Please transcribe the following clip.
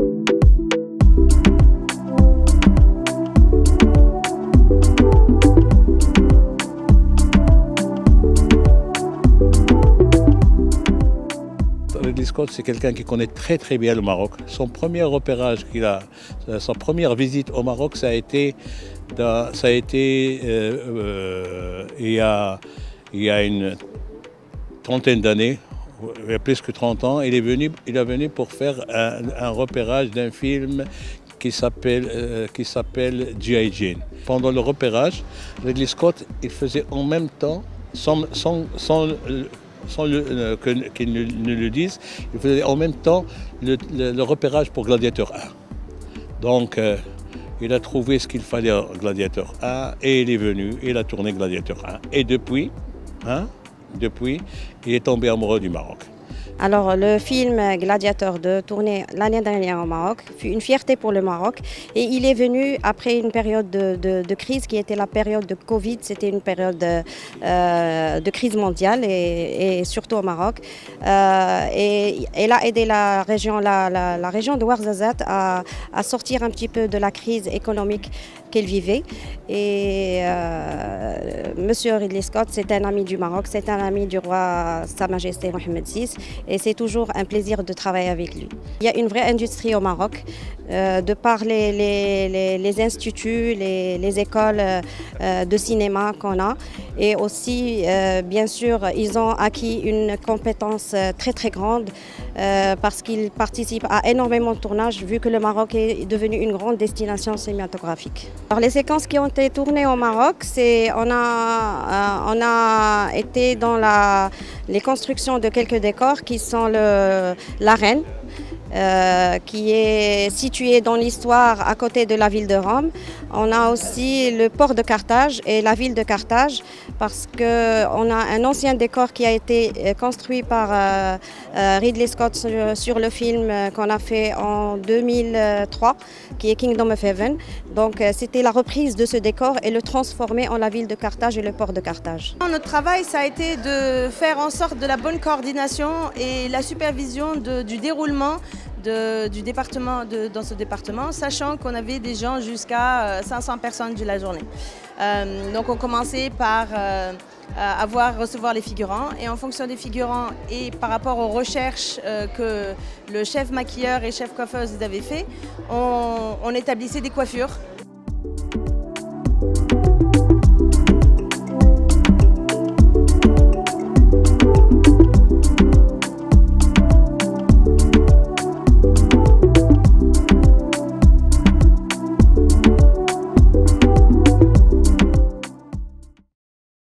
Ridley Scott, c'est quelqu'un qui connaît très très bien le Maroc. Son premier repérage sa première visite au Maroc, ça a été il y a une trentaine d'années, il y a plus que 30 ans. Il est venu pour faire un repérage d'un film qui s'appelle G.I. Jane. Pendant le repérage, Ridley Scott, il faisait en même temps, sans qu'il ne le dise, il faisait en même temps le repérage pour Gladiator 1. Donc, il a trouvé ce qu'il fallait à Gladiator 1 et il est venu, il a tourné Gladiator 1. Et depuis, il est tombé amoureux du Maroc. Alors, le film Gladiator de tourner l'année dernière au Maroc fut une fierté pour le Maroc et il est venu après une période de crise qui était la période de Covid. C'était une période de crise mondiale et surtout au Maroc. Et il a aidé la région de Ouarzazate à sortir un petit peu de la crise économique qu'elle vivait. Et Monsieur Ridley Scott, c'est un ami du Maroc, c'est un ami du roi Sa Majesté Mohamed VI. Et c'est toujours un plaisir de travailler avec lui. Il y a une vraie industrie au Maroc, de par les instituts, les écoles de cinéma qu'on a. Et aussi, bien sûr, ils ont acquis une compétence très très grande parce qu'ils participent à énormément de tournages, vu que le Maroc est devenu une grande destination cinématographique. Alors, les séquences qui ont été tournées au Maroc, on a été dans les constructions de quelques décors qui sont l'arène, qui est située dans l'histoire à côté de la ville de Rome. On a aussi le port de Carthage et la ville de Carthage parce qu'on a un ancien décor qui a été construit par Ridley Scott sur le film qu'on a fait en 2003, qui est Kingdom of Heaven. Donc c'était la reprise de ce décor et le transformer en la ville de Carthage et le port de Carthage. Notre travail, ça a été de faire en sorte de la bonne coordination et la supervision du déroulement du département, dans ce département, sachant qu'on avait des gens jusqu'à 500 personnes de la journée. Donc on commençait par recevoir les figurants et en fonction des figurants et par rapport aux recherches que le chef maquilleur et chef coiffeuse avaient fait, on établissait des coiffures